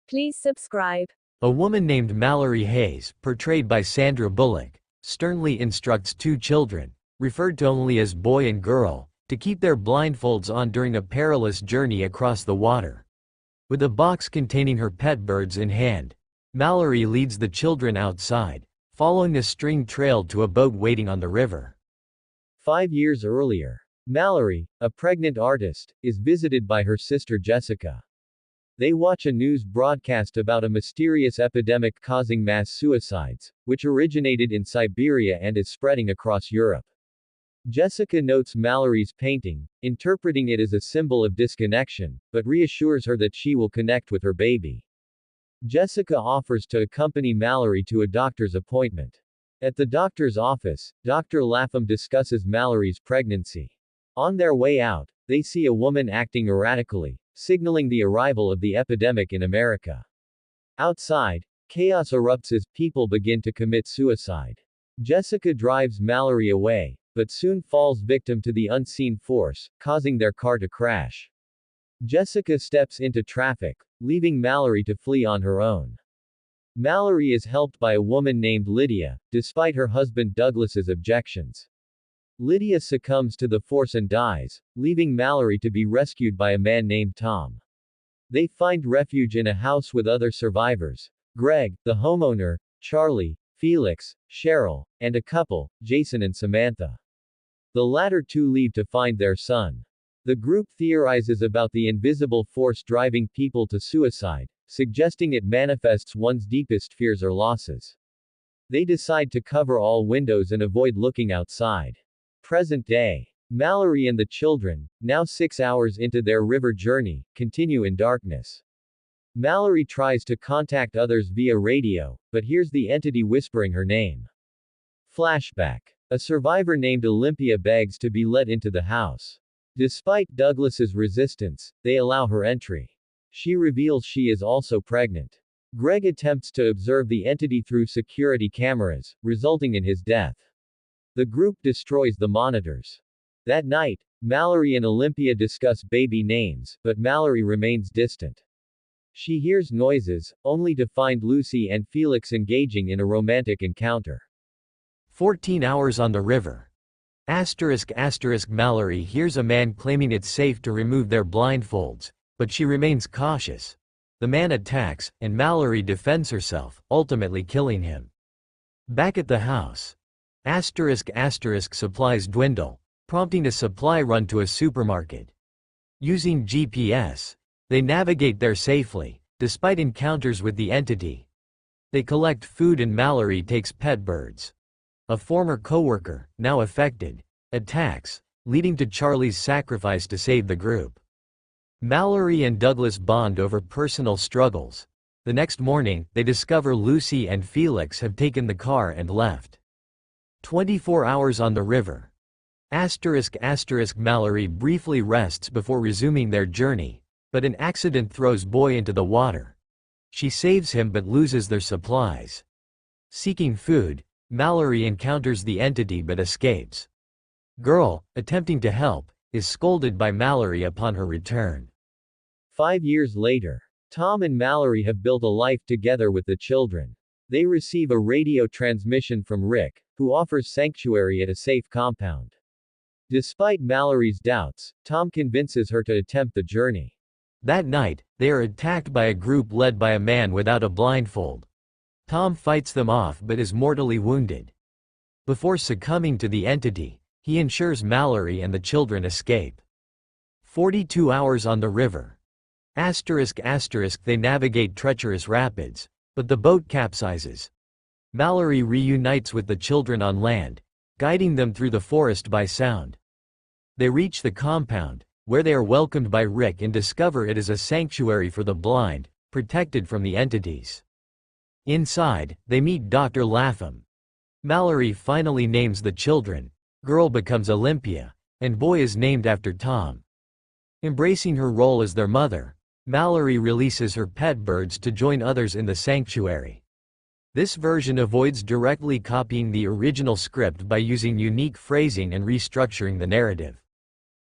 Please subscribe. A woman named Mallory Hayes, portrayed by Sandra Bullock, sternly instructs two children, referred to only as boy and girl, to keep their blindfolds on during a perilous journey across the water. With a box containing her pet birds in hand, Mallory leads the children outside, following a string trail to a boat waiting on the river. 5 years earlier, Mallory, a pregnant artist, is visited by her sister Jessica. They watch a news broadcast about a mysterious epidemic causing mass suicides, which originated in Siberia and is spreading across Europe. Jessica notes Mallory's painting, interpreting it as a symbol of disconnection, but reassures her that she will connect with her baby. Jessica offers to accompany Mallory to a doctor's appointment. At the doctor's office, Dr. Lapham discusses Mallory's pregnancy. On their way out, they see a woman acting erratically, signaling the arrival of the epidemic in America. Outside, chaos erupts as people begin to commit suicide. Jessica drives Mallory away, but soon falls victim to the unseen force, causing their car to crash. Jessica steps into traffic, leaving Mallory to flee on her own. Mallory is helped by a woman named Lydia, despite her husband Douglas's objections. Lydia succumbs to the force and dies, leaving Mallory to be rescued by a man named Tom. They find refuge in a house with other survivors: Greg, the homeowner, Charlie, Felix, Cheryl, and a couple, Jason and Samantha. The latter two leave to find their son. The group theorizes about the invisible force driving people to suicide, suggesting it manifests one's deepest fears or losses. They decide to cover all windows and avoid looking outside. Present day. Mallory and the children, now 6 hours into their river journey, continue in darkness. Mallory tries to contact others via radio, but hears the entity whispering her name. Flashback. A survivor named Olympia begs to be let into the house. Despite Douglas's resistance, they allow her entry. She reveals she is also pregnant. Greg attempts to observe the entity through security cameras, resulting in his death. The group destroys the monitors. That night, Mallory and Olympia discuss baby names, but Mallory remains distant. She hears noises, only to find Lucy and Felix engaging in a romantic encounter. 14 hours on the river. Mallory hears a man claiming it's safe to remove their blindfolds, but she remains cautious. The man attacks, and Mallory defends herself, ultimately killing him. Back at the house. Supplies dwindle, prompting a supply run to a supermarket. Using GPS, they navigate there safely, despite encounters with the entity. They collect food and Mallory takes pet birds. A former coworker, now affected, attacks, leading to Charlie's sacrifice to save the group. Mallory and Douglas bond over personal struggles. The next morning, they discover Lucy and Felix have taken the car and left. 24 hours on the river. Mallory briefly rests before resuming their journey, but an accident throws Boy into the water. She saves him but loses their supplies. Seeking food, Mallory encounters the entity but escapes. Girl, attempting to help, is scolded by Mallory upon her return. 5 years later, Tom and Mallory have built a life together with the children. They receive a radio transmission from Rick, who offers sanctuary at a safe compound. Despite Mallory's doubts, Tom convinces her to attempt the journey. That night, they are attacked by a group led by a man without a blindfold. Tom fights them off but is mortally wounded. Before succumbing to the entity, he ensures Mallory and the children escape. 42 hours on the river. They navigate treacherous rapids, but the boat capsizes. Mallory reunites with the children on land, guiding them through the forest by sound. They reach the compound, where they are welcomed by Rick and discover it is a sanctuary for the blind, protected from the entities. Inside, they meet Dr. Lapham. Mallory finally names the children. Girl becomes Olympia, and Boy is named after Tom. Embracing her role as their mother, Mallory releases her pet birds to join others in the sanctuary. This version avoids directly copying the original script by using unique phrasing and restructuring the narrative.